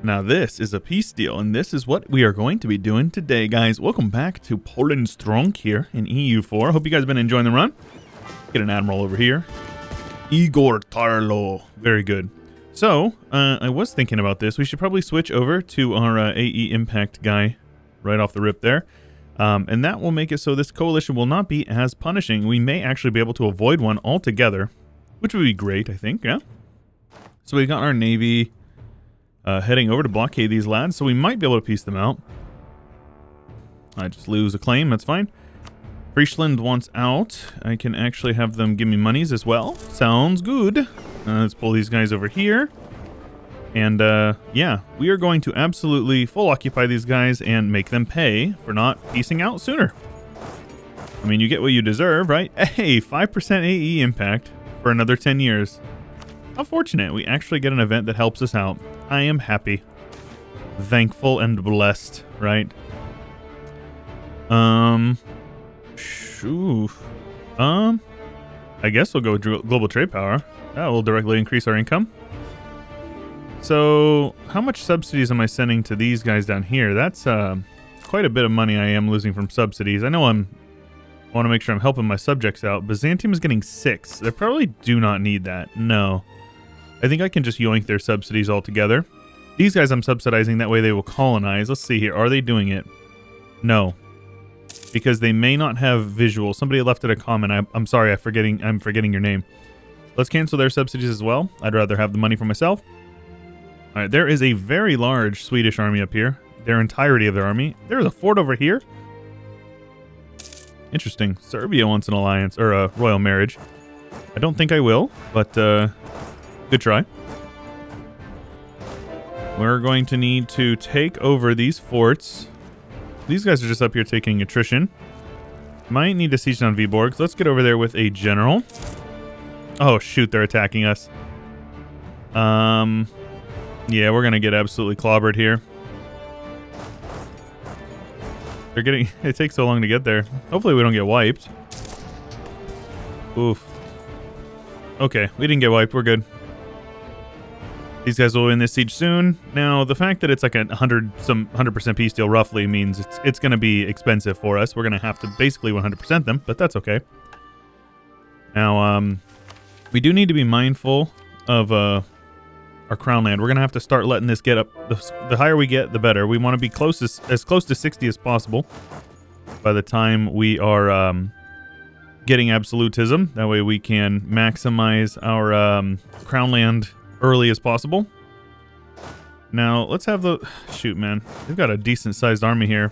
Now this is a peace deal, and this is what we are going to be doing today, guys. Welcome back to Poland STRONK here in EU4. Hope you guys have been enjoying the run. Get an admiral over here. Igor Tarlo. Very good. So, I was thinking about this. We should probably switch over to our AE Impact guy right off the rip there. And that will make it so this coalition will not be as punishing. We may actually be able to avoid one altogether, which would be great, I think, yeah? So we've got our navy heading over to blockade these lads, so we might be able to piece them out. I just lose a claim, that's fine. Friesland wants out. I can actually have them give me monies as well. Sounds good. Let's pull these guys over here. And yeah, we are going to absolutely full occupy these guys and make them pay for not piecing out sooner. I mean, you get what you deserve, right? Hey, 5% AE impact for another 10 years. How fortunate. We actually get an event that helps us out. I am happy. Thankful and blessed, right? I guess we'll go with global trade power. That will directly increase our income. So, how much subsidies am I sending to these guys down here? That's quite a bit of money I am losing from subsidies. I know I want to make sure I'm helping my subjects out. Byzantium is getting 6. They probably do not need that. No. I think I can just yoink their subsidies altogether. These guys I'm subsidizing, that way they will colonize. Let's see here. Are they doing it? No. Because they may not have visual. Somebody left it a comment. I'm sorry, I'm forgetting your name. Let's cancel their subsidies as well. I'd rather have the money for myself. All right, there is a very large Swedish army up here. Their entirety of their army. There's a fort over here. Interesting. Serbia wants an alliance, or a royal marriage. I don't think I will, but good try. We're going to need to take over these forts. These guys are just up here taking attrition. Might need to siege down Viborg. Let's get over there with a general. Oh, shoot, they're attacking us. Yeah, we're going to get absolutely clobbered here. They're getting... It takes so long to get there. Hopefully we don't get wiped. Oof. Okay, we didn't get wiped. We're good. These guys will win this siege soon. Now, the fact that it's like a 100% peace deal roughly means it's going to be expensive for us. We're going to have to basically 100% them, but that's okay. Now, we do need to be mindful of our crown land. We're going to have to start letting this get up. The higher we get, the better. We want to be as close to 60 as possible by the time we are getting absolutism. That way we can maximize our crown land early as possible. Now, let's have the... Shoot, man. They've got a decent-sized army here.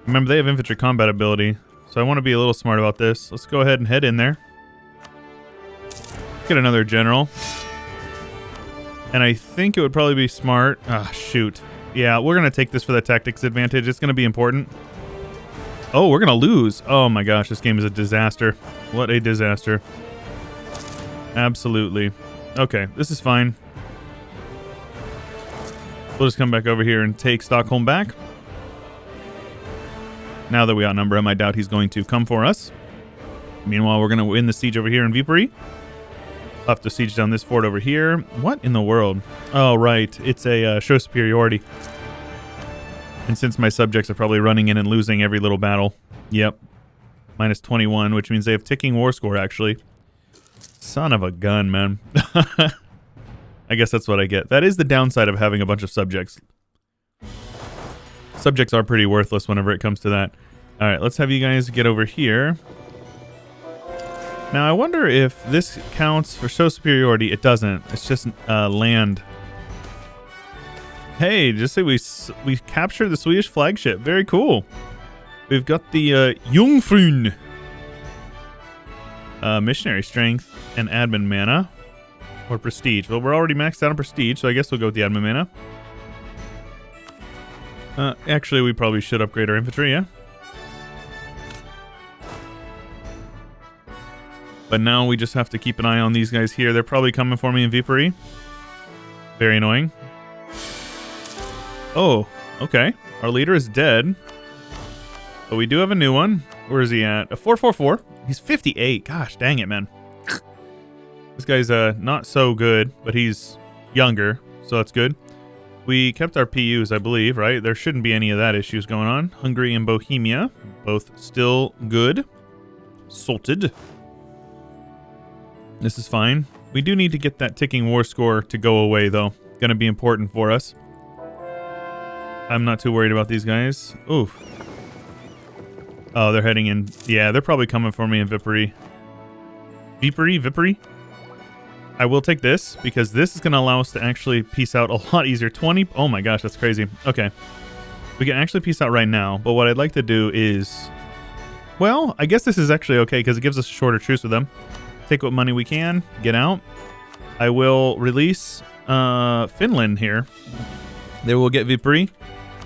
Remember, they have infantry combat ability, so I want to be a little smart about this. Let's go ahead and head in there. Get another general. And I think it would probably be smart... Ah, shoot. Yeah, we're going to take this for the tactics advantage. It's going to be important. Oh, we're going to lose. Oh my gosh, this game is a disaster. What a disaster. Absolutely. Okay, this is fine. We'll just come back over here and take Stockholm back. Now that we outnumber him, I doubt he's going to come for us. Meanwhile, we're going to win the siege over here in Viipuri. We'll have to siege down this fort over here. What in the world? Oh, right. It's a show superiority. And since my subjects are probably running in and losing every little battle. Yep. Minus 21, which means they have ticking war score, actually. Son of a gun, man. I guess that's what I get. That is the downside of having a bunch of subjects. Subjects are pretty worthless whenever it comes to that. All right, let's have you guys get over here. Now, I wonder if this counts for show superiority. It doesn't. It's just land. Hey, just say we captured the Swedish flagship. Very cool. We've got the Jungfrun. Missionary strength and admin mana. Or prestige. Well, we're already maxed out on prestige, so I guess we'll go with the admin mana. Actually, we probably should upgrade our infantry, yeah? But now we just have to keep an eye on these guys here. They're probably coming for me in Viipuri. Very annoying. Oh, okay. Our leader is dead. But we do have a new one. Where is he at? A 444. He's 58. Gosh, dang it, man. This guy's not so good, but he's younger, so that's good. We kept our PUs, I believe, right? There shouldn't be any of that issues going on. Hungary and Bohemia, both still good. Salted. This is fine. We do need to get that ticking war score to go away, though. Going to be important for us. I'm not too worried about these guys. Oof. Oh, they're heading in. Yeah, they're probably coming for me in Vipery. Vipery? I will take this, because this is going to allow us to actually peace out a lot easier. 20. Oh my gosh, that's crazy. Okay. We can actually peace out right now, but what I'd like to do is... Well, I guess this is actually okay, because it gives us a shorter truce with them. Take what money we can. Get out. I will release Finland here. They will get Vipery.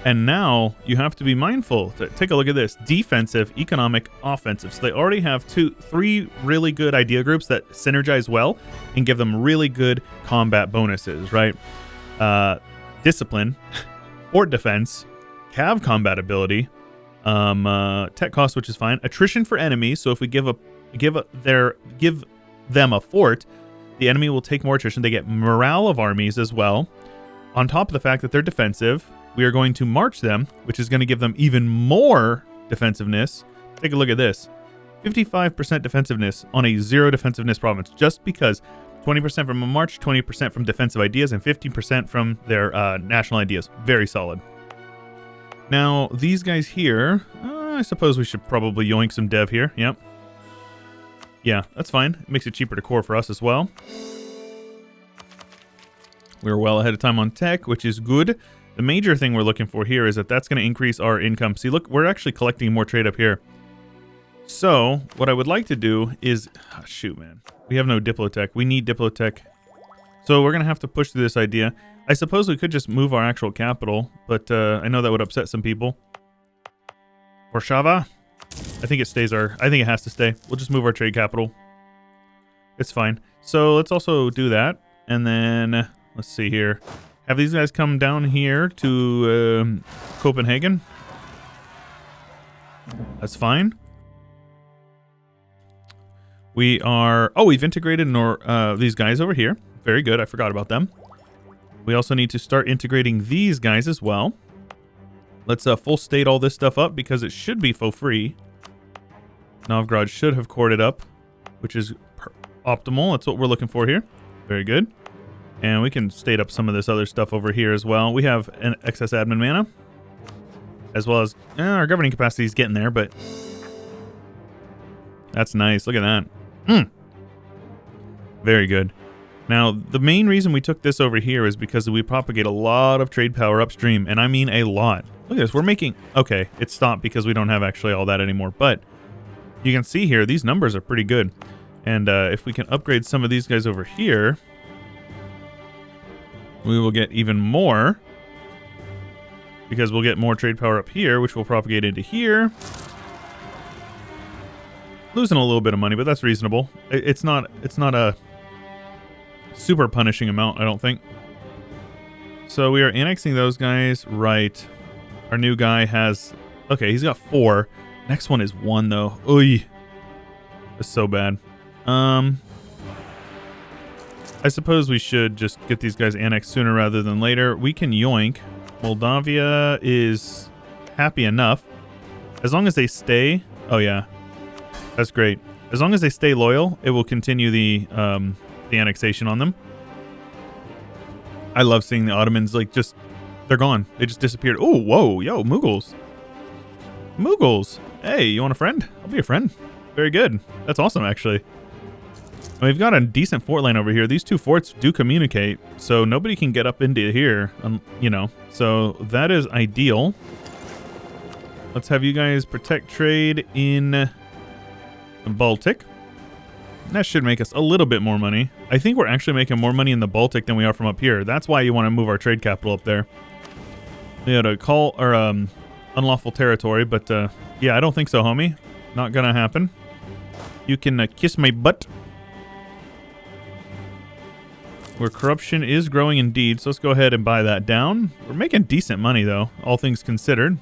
And now you have to be mindful. Take a look at this. Defensive, economic, offensive. So they already have three really good idea groups that synergize well and give them really good combat bonuses, right? Discipline, fort defense, cav combat ability, tech cost, which is fine. Attrition for enemies. So if we give them a fort, the enemy will take more attrition. They get morale of armies as well. On top of the fact that they're defensive, we are going to march them, which is going to give them even more defensiveness. Take a look at this. 55% defensiveness on a 0 defensiveness province, just because 20% from a march, 20% from defensive ideas, and 15% from their national ideas. Very solid. Now, these guys here, I suppose we should probably yoink some dev here. Yep. Yeah, that's fine. It makes it cheaper to core for us as well. We're well ahead of time on tech, which is good. The major thing we're looking for here is that that's going to increase our income. See, look, we're actually collecting more trade up here. So what I would like to do is... Oh, shoot, man. We have no Diplotech. We need Diplotech. So we're going to have to push through this idea. I suppose we could just move our actual capital, but I know that would upset some people. Warszawa? I think it stays our... I think it has to stay. We'll just move our trade capital. It's fine. So let's also do that. And then... Let's see here. Have these guys come down here to Copenhagen. That's fine. We are... Oh, we've integrated these guys over here. Very good. I forgot about them. We also need to start integrating these guys as well. Let's full state all this stuff up because it should be for free. Novgorod should have cored it up, which is optimal. That's what we're looking for here. Very good. And we can state up some of this other stuff over here as well. We have an excess admin mana, as well as our governing capacity is getting there, but that's nice. Look at that. Very good. Now, the main reason we took this over here is because we propagate a lot of trade power upstream, and I mean a lot. Look at this. We're making... Okay, it stopped because we don't have actually all that anymore, but you can see here, these numbers are pretty good. And if we can upgrade some of these guys over here... We will get even more because we'll get more trade power up here, which will propagate into here. Losing a little bit of money, but that's reasonable. It's not a super punishing amount, I don't think. So we are annexing those guys, right? Our new guy has... Okay, he's got 4. Next one is 1, though. Oy. That's so bad. I suppose we should just get these guys annexed sooner rather than later. We can yoink. Moldavia is happy enough. As long as they stay... Oh, yeah. That's great. As long as they stay loyal, it will continue the annexation on them. I love seeing the Ottomans, like, just... They're gone. They just disappeared. Oh, whoa. Yo, Mughals. Mughals. Hey, you want a friend? I'll be a friend. Very good. That's awesome, actually. We've got a decent fort line over here. These two forts do communicate, so nobody can get up into here, you know. So that is ideal. Let's have you guys protect trade in the Baltic. That should make us a little bit more money. I think we're actually making more money in the Baltic than we are from up here. That's why you want to move our trade capital up there. We had to call our unlawful territory, but yeah, I don't think so, homie. Not gonna happen. You can kiss my butt. Where corruption is growing indeed, so let's go ahead and buy that down. We're making decent money, though, all things considered.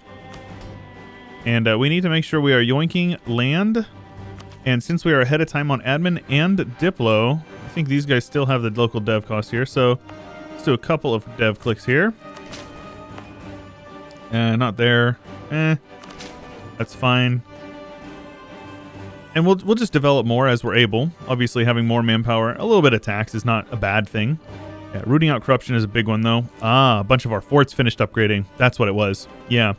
And we need to make sure we are yoinking land. And since we are ahead of time on admin and Diplo, I think these guys still have the local dev cost here. So let's do a couple of dev clicks here. Not there. That's fine. And we'll just develop more as we're able. Obviously, having more manpower, a little bit of tax is not a bad thing. Yeah, rooting out corruption is a big one, though. A bunch of our forts finished upgrading. That's what it was. Yeah.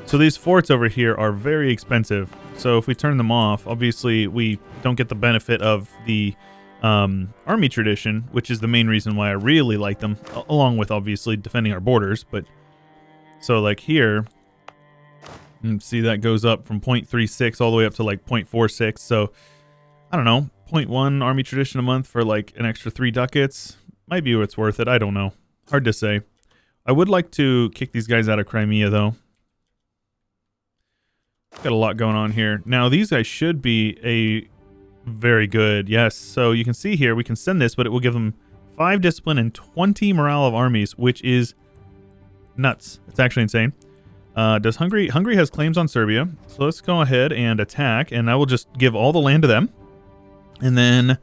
So these forts over here are very expensive. So if we turn them off, obviously we don't get the benefit of the army tradition, which is the main reason why I really like them, along with obviously defending our borders. But so like here, see that goes up from 0.36 all the way up to like 0.46. So I don't know, 0.1 army tradition a month for like an extra 3 ducats. Might be what's worth it. I don't know. Hard to say. I would like to kick these guys out of Crimea, though. Got a lot going on here. Now, these guys should be a very good. Yes. So you can see here, we can send this, but it will give them 5 discipline and 20 morale of armies, which is nuts. It's actually insane. Does Hungary has claims on Serbia. So let's go ahead and attack, and I will just give all the land to them. And then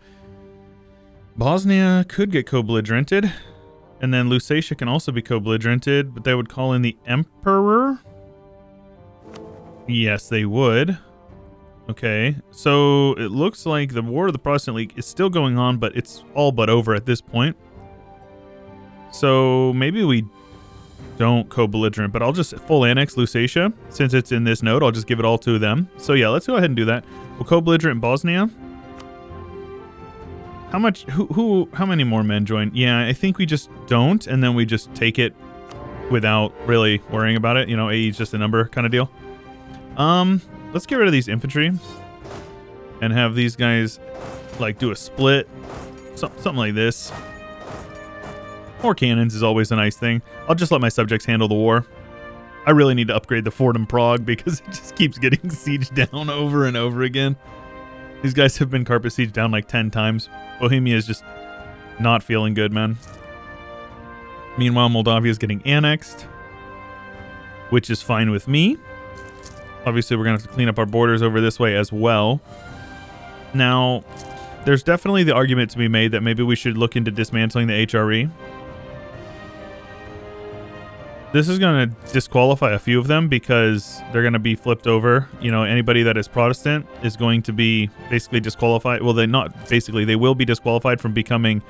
Bosnia could get co-belligerented, and then Lusatia can also be co-belligerented, but they would call in the Emperor. Yes, they would. Okay, so it looks like the War of the Protestant League is still going on, but it's all but over at this point. So maybe we don't co-belligerent, but I'll just full annex Lusatia. Since it's in this node, I'll just give it all to them. So yeah, let's go ahead and do that. We'll co-belligerent Bosnia. How much, how many more men join? Yeah, I think we just don't, and then we just take it without really worrying about it. You know, AE is just a number kind of deal. Let's get rid of these infantry and have these guys like do a split, something like this. More cannons is always a nice thing. I'll just let my subjects handle the war. I really need to upgrade the fort in Prague because it just keeps getting sieged down over and over again. These guys have been carpet sieged down like 10 times. Bohemia is just not feeling good, man. Meanwhile, Moldavia is getting annexed, which is fine with me. Obviously, we're going to have to clean up our borders over this way as well. Now, there's definitely the argument to be made that maybe we should look into dismantling the HRE. This is going to disqualify a few of them because they're going to be flipped over. You know, anybody that is Protestant is going to be basically disqualified. Well, they will be disqualified from becoming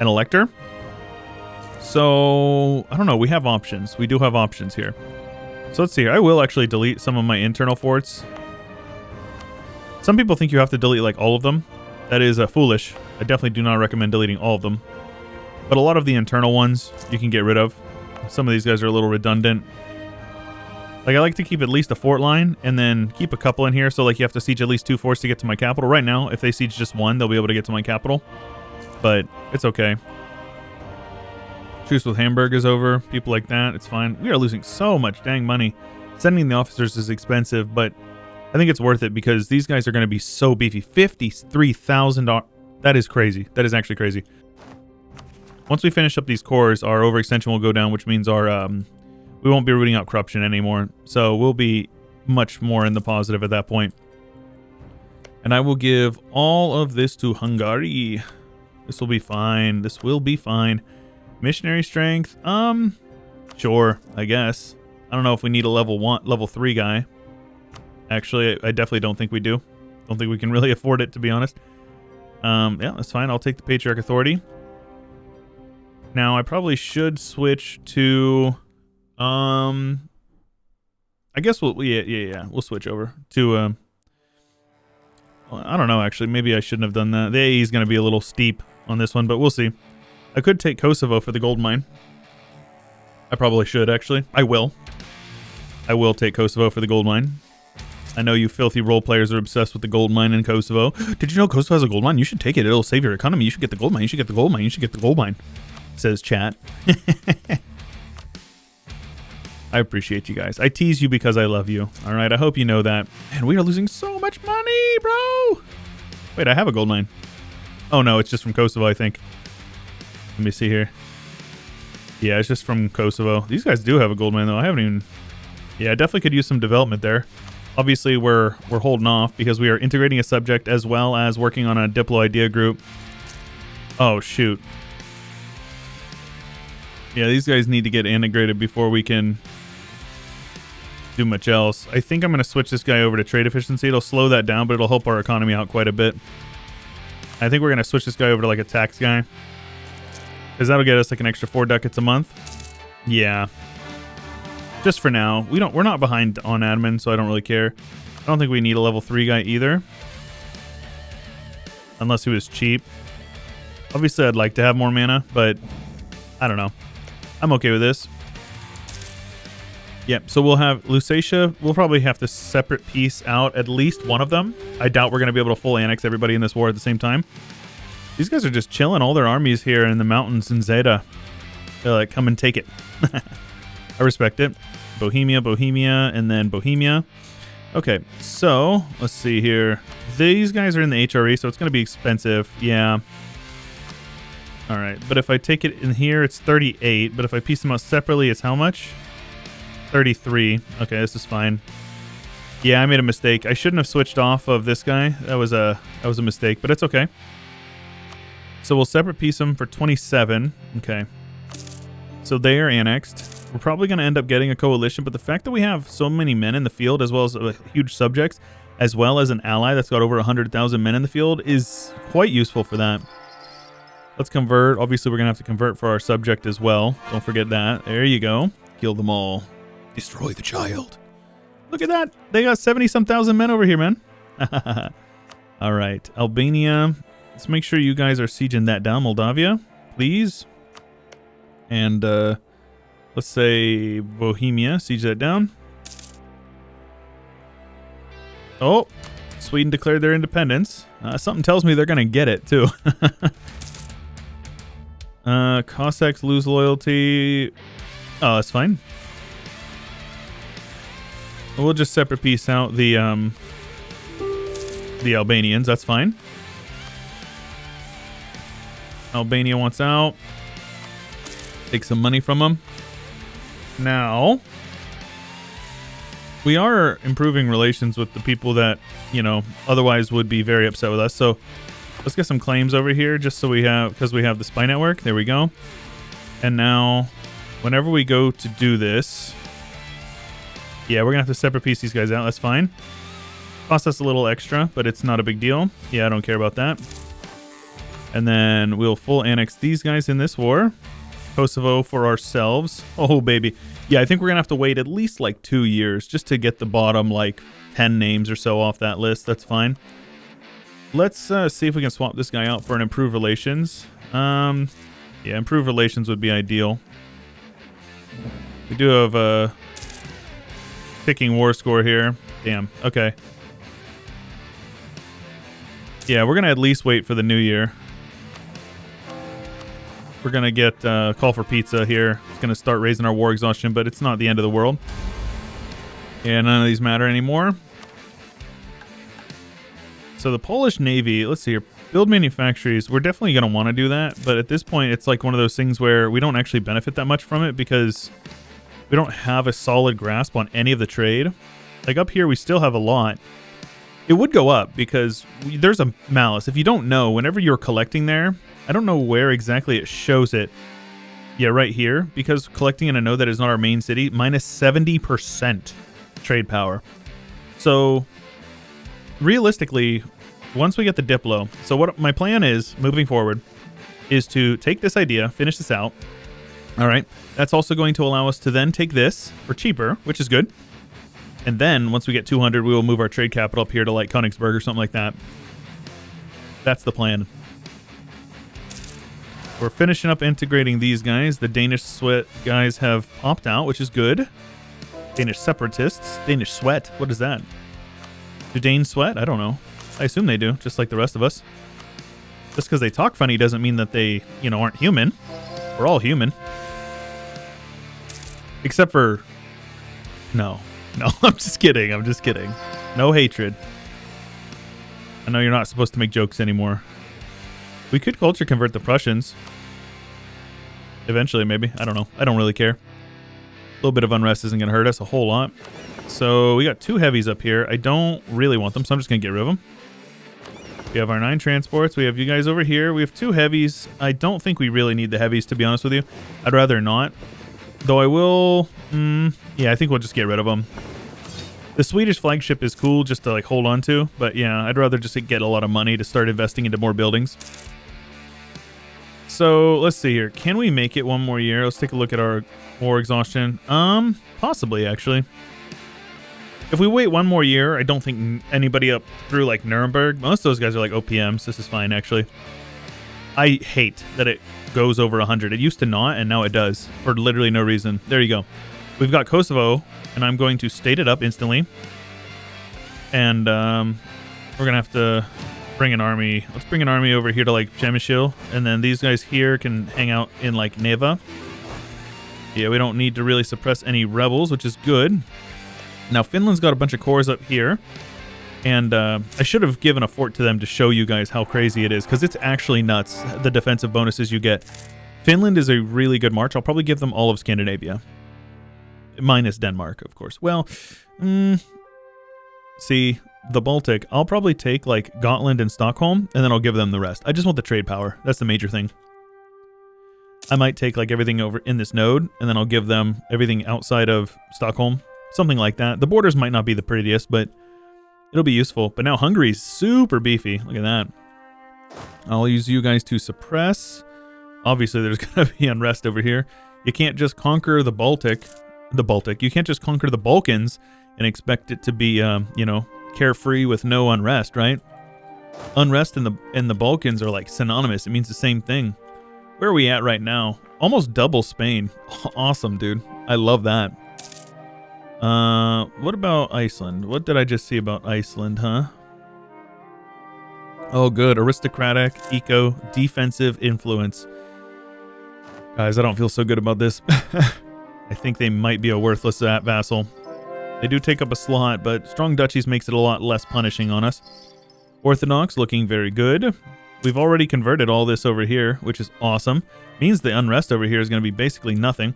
an elector. So, I don't know. We have options. We do have options here. So let's see here. I will actually delete some of my internal forts. Some people think you have to delete like all of them. That is foolish. I definitely do not recommend deleting all of them. But a lot of the internal ones you can get rid of. Some of these guys are a little redundant. Like I like to keep at least a fort line and then keep a couple in here. So like you have to siege at least 2 forts to get to my capital. Right now, if they siege just 1, they'll be able to get to my capital. But it's okay. Truce with Hamburg is over. People like that, it's fine. We are losing so much dang money. Sending the officers is expensive, but I think it's worth it because these guys are going to be so beefy. $53,000. That is crazy. That is actually crazy. Once we finish up these cores, our overextension will go down, which means our we won't be rooting out corruption anymore. So we'll be much more in the positive at that point. And I will give all of this to Hungary. This will be fine. This will be fine. Missionary strength, sure, I guess. I don't know if we need a level 3 guy. Actually, I definitely don't think we do. Don't think we can really afford it, to be honest. Yeah, that's fine. I'll take the Patriarch Authority. Now, I probably should switch to, I guess we'll switch over to, I don't know, actually. Maybe I shouldn't have done that. The AE is going to be a little steep on this one, but we'll see. I could take Kosovo for the gold mine. I probably should, actually. I will. I will take Kosovo for the gold mine. I know you filthy role players are obsessed with the gold mine in Kosovo. Did you know Kosovo has a gold mine? You should take it. It'll save your economy. You should get the gold mine. You should get the gold mine. You should get the gold mine. Says chat. I appreciate you guys. I tease you because I love you. All right, I hope you know that. Man, we are losing so much money, bro. Wait, I have a gold mine. Oh, no, it's just from Kosovo, I think. Let me see here. Yeah, it's just from Kosovo. These guys do have a gold mine, though. I haven't even... Yeah, I definitely could use some development there. Obviously, we're holding off because we are integrating a subject as well as working on a Diplo idea group. Oh, shoot. Yeah, these guys need to get integrated before we can do much else. I think I'm going to switch this guy over to trade efficiency. It'll slow that down, but it'll help our economy out quite a bit. I think we're going to switch this guy over to like a tax guy, because that'll get us like an extra 4 ducats a month. Yeah. Just for now. We're not behind on admin, so I don't really care. I don't think we need a level 3 guy either. Unless he was cheap. Obviously, I'd like to have more mana, but I don't know. I'm okay with this. Yep, so we'll have Lusatia. We'll probably have to separate piece out at least one of them. I doubt we're going to be able to full annex everybody in this war at the same time. These guys are just chilling all their armies here in the mountains in Zeta. They're like, come and take it. I respect it. Bohemia, Bohemia, and then Bohemia. Okay, so let's see here. These guys are in the HRE, so it's going to be expensive. Yeah. All right, but if I take it in here, it's 38. But if I piece them out separately, it's how much? 33. Okay, this is fine. Yeah, I made a mistake. I shouldn't have switched off of this guy. That was a mistake, but it's okay. So we'll separate piece them for 27. Okay. So they are annexed. We're probably going to end up getting a coalition, but the fact that we have so many men in the field, as well as huge subjects, as well as an ally that's got over 100,000 men in the field, is quite useful for that. Let's convert. Obviously, we're going to have to convert for our subject as well. Don't forget that. There you go. Kill them all. Destroy the child. Look at that. They got 70-some thousand men over here, man. All right. Albania. Let's make sure you guys are sieging that down. Moldavia, please. And let's say Bohemia. Siege that down. Oh, Sweden declared their independence. Something tells me they're going to get it, too. Cossacks lose loyalty. Oh, that's fine. We'll just separate piece out the Albanians. That's fine. Albania wants out. Take some money from them. Now, we are improving relations with the people that, you know, otherwise would be very upset with us. So let's get some claims over here just so we have, because we have the spy network. There we go. And now, whenever we go to do this, yeah, we're going to have to separate piece these guys out. That's fine. Cost us a little extra, but it's not a big deal. Yeah, I don't care about that. And then we'll full annex these guys in this war. Kosovo for ourselves. Oh, baby. Yeah, I think we're going to have to wait at least like 2 years just to get the bottom like 10 names or so off that list. That's fine. Let's see if we can swap this guy out for an improved relations. Yeah, improved relations would be ideal. We do have a ticking war score here. Damn. Okay. Yeah, we're going to at least wait for the new year. We're going to get call for pizza here. It's going to start raising our war exhaustion, but it's not the end of the world. Yeah, none of these matter anymore. So the Polish Navy, let's see here. Build manufactories. We're definitely going to want to do that, but at this point, it's like one of those things where we don't actually benefit that much from it because we don't have a solid grasp on any of the trade. Like up here, we still have a lot. It would go up because there's a malice. If you don't know, whenever you're collecting there, I don't know where exactly it shows it. Yeah, right here. Because collecting in a node that is not our main city, minus 70% trade power. So, realistically, once we get the Diplo, so what my plan is, moving forward, is to take this idea, finish this out. All right. That's also going to allow us to then take this for cheaper, which is good. And then, once we get 200, we will move our trade capital up here to like Königsberg or something like that. That's the plan. We're finishing up integrating these guys. The Danish sweat guys have popped out, which is good. Danish separatists. Danish sweat. What is that? Do Danes sweat? I don't know. I assume they do, just like the rest of us. Just because they talk funny doesn't mean that they, you know, aren't human. We're all human. Except for... No, I'm just kidding. I'm just kidding. No hatred. I know you're not supposed to make jokes anymore. We could culture convert the Prussians. Eventually, maybe. I don't know. I don't really care. A little bit of unrest isn't going to hurt us a whole lot. So we got 2 heavies up here. I don't really want them, so I'm just going to get rid of them. We have our 9 transports. We have you guys over here. We have 2 heavies. I don't think we really need the heavies, to be honest with you. I'd rather not. Though I will... yeah, I think we'll just get rid of them. The Swedish flagship is cool just to like hold on to, but yeah, I'd rather just get a lot of money to start investing into more buildings. So let's see here. Can we make it one more year? Let's take a look at our war exhaustion. Possibly actually. If we wait one more year, I don't think anybody up through like Nuremberg. Most of those guys are like OPMs. This is fine actually. I hate that it goes over 100. It used to not, and now it does for literally no reason. There you go. We've got Kosovo, and I'm going to state it up instantly. And we're going to have to bring an army. Let's bring an army over here to like Chewyshoot, and then these guys here can hang out in like Neva. Yeah, we don't need to really suppress any rebels, which is good. Now, Finland's got a bunch of cores up here. And I should have given a fort to them to show you guys how crazy it is, because it's actually nuts, the defensive bonuses you get. Finland is a really good march. I'll probably give them all of Scandinavia. Minus Denmark, of course. Well, see, the Baltic, I'll probably take like Gotland and Stockholm, and then I'll give them the rest. I just want the trade power. That's the major thing. I might take like everything over in this node, and then I'll give them everything outside of Stockholm. Something like that. The borders might not be the prettiest, but it'll be useful. But now Hungary's super beefy. Look at that. I'll use you guys to suppress. Obviously, there's going to be unrest over here. You can't just conquer the Baltic. You can't just conquer the Balkans and expect it to be, you know, carefree with no unrest, right? Unrest in the Balkans are like synonymous. It means the same thing. Where are we at right now? Almost double Spain. Awesome, dude. I love that. What about Iceland? What did I just see about Iceland, huh? Oh, good. Aristocratic, eco, defensive influence. Guys, I don't feel so good about this. I think they might be a worthless vassal. They do take up a slot, but strong duchies makes it a lot less punishing on us. Orthodox looking very good. We've already converted all this over here, which is awesome. Means the unrest over here is going to be basically nothing.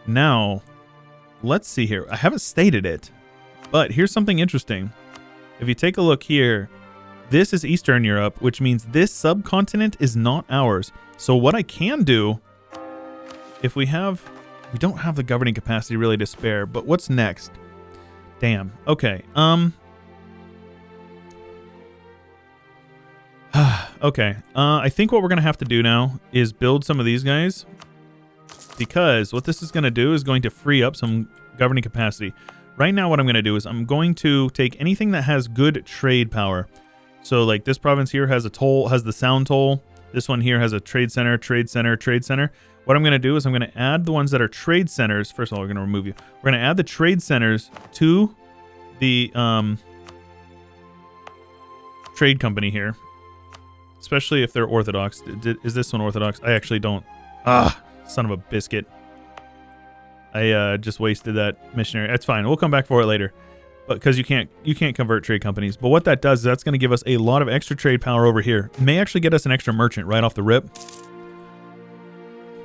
Now, let's see here. I haven't stated it, but here's something interesting. If you take a look here, this is Eastern Europe, which means this subcontinent is not ours. So what I can do, if we don't have the governing capacity really to spare, but what's next? Damn. Okay. Okay. I think what we're going to have to do now is build some of these guys, because what this is going to do is going to free up some governing capacity. Right now, what I'm going to do is I'm going to take anything that has good trade power. So like this province here has a toll, has the sound toll. This one here has a trade center, trade center, trade center. What I'm going to do is I'm going to add the ones that are trade centers. First of all, we're going to remove you. We're going to add the trade centers to the trade company here, especially if they're Orthodox. Is this one Orthodox? I actually don't. Son of a biscuit. I just wasted that missionary. That's fine. We'll come back for it later. But because you can't convert trade companies. But what that does is that's going to give us a lot of extra trade power over here. It may actually get us an extra merchant right off the rip.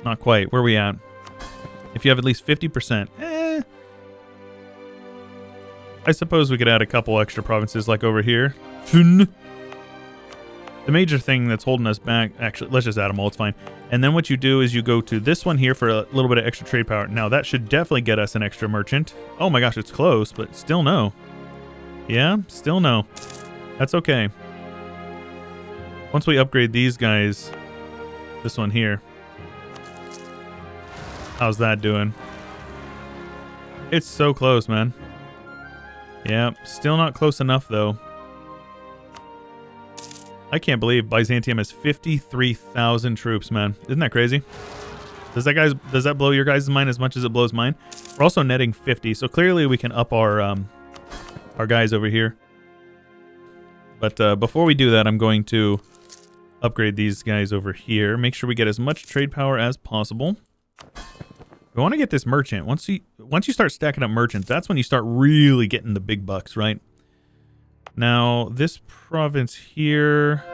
Not quite. Where are we at? If you have at least 50%. I suppose we could add a couple extra provinces like over here. The major thing that's holding us back, actually, let's just add them all. It's fine. And then what you do is you go to this one here for a little bit of extra trade power. Now, that should definitely get us an extra merchant. Oh my gosh, it's close, but still no. Yeah, still no. That's okay. Once we upgrade these guys, this one here. How's that doing? It's so close, man. Yeah, still not close enough, though. I can't believe Byzantium has 53,000 troops, man. Isn't that crazy? Does that blow your guys' mind as much as it blows mine? We're also netting 50, so clearly we can up our guys over here. But before we do that, I'm going to upgrade these guys over here. Make sure we get as much trade power as possible. We want to get this merchant. Once you start stacking up merchants, that's when you start really getting the big bucks, right? Now, this province here...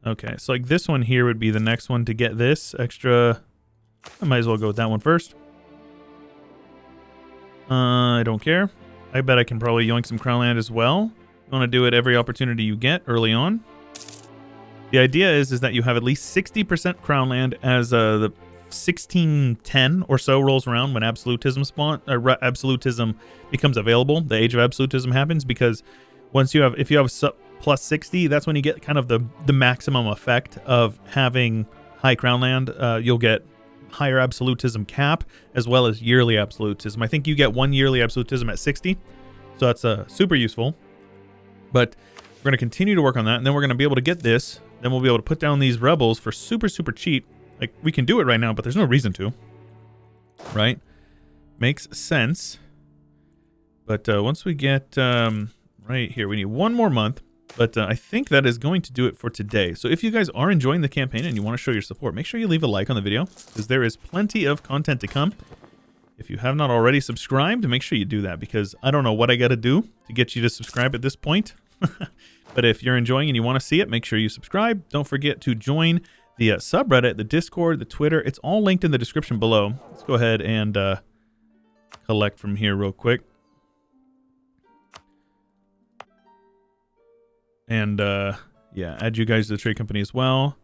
Okay, so like this one here would be the next one to get this extra... I might as well go with that one first. I don't care. I bet I can probably yoink some crown land as well. You want to do it every opportunity you get early on. The idea is that you have at least 60% crown land as the 1610 or so rolls around when absolutism absolutism becomes available. The age of absolutism happens because once you have, if you have plus 60, that's when you get kind of the maximum effect of having high crown land. You'll get higher absolutism cap as well as yearly absolutism. I think you get 1 yearly absolutism at 60, so that's super useful. But we're going to continue to work on that, and then we're going to be able to get this. Then we'll be able to put down these rebels for super cheap. Like, we can do it right now, but there's no reason to. Right? Makes sense. But once we get right here, we need 1 more month. But I think that is going to do it for today. So if you guys are enjoying the campaign and you want to show your support, make sure you leave a like on the video, because there is plenty of content to come. If you have not already subscribed, make sure you do that, because I don't know what I got to do to get you to subscribe at this point. But if you're enjoying and you want to see it, make sure you subscribe. Don't forget to join the subreddit, the Discord, the Twitter. It's all linked in the description below. Let's go ahead and collect from here real quick. And yeah, add you guys to the trade company as well.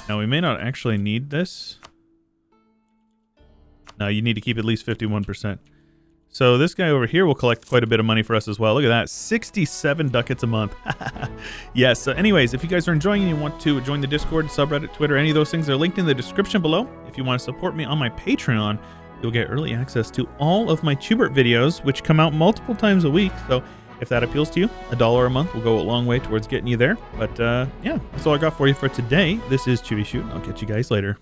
Now, we may not actually need this. No, you need to keep at least 51%. So this guy over here will collect quite a bit of money for us as well. Look at that, 67 ducats a month. Yes, so anyways, if you guys are enjoying and you want to join the Discord, subreddit, Twitter, any of those things are linked in the description below. If you want to support me on my Patreon, you'll get early access to all of my Chewyshoot videos, which come out multiple times a week. So if that appeals to you, $1 a month will go a long way towards getting you there. But yeah, that's all I got for you for today. This is Chewyshoot. I'll catch you guys later.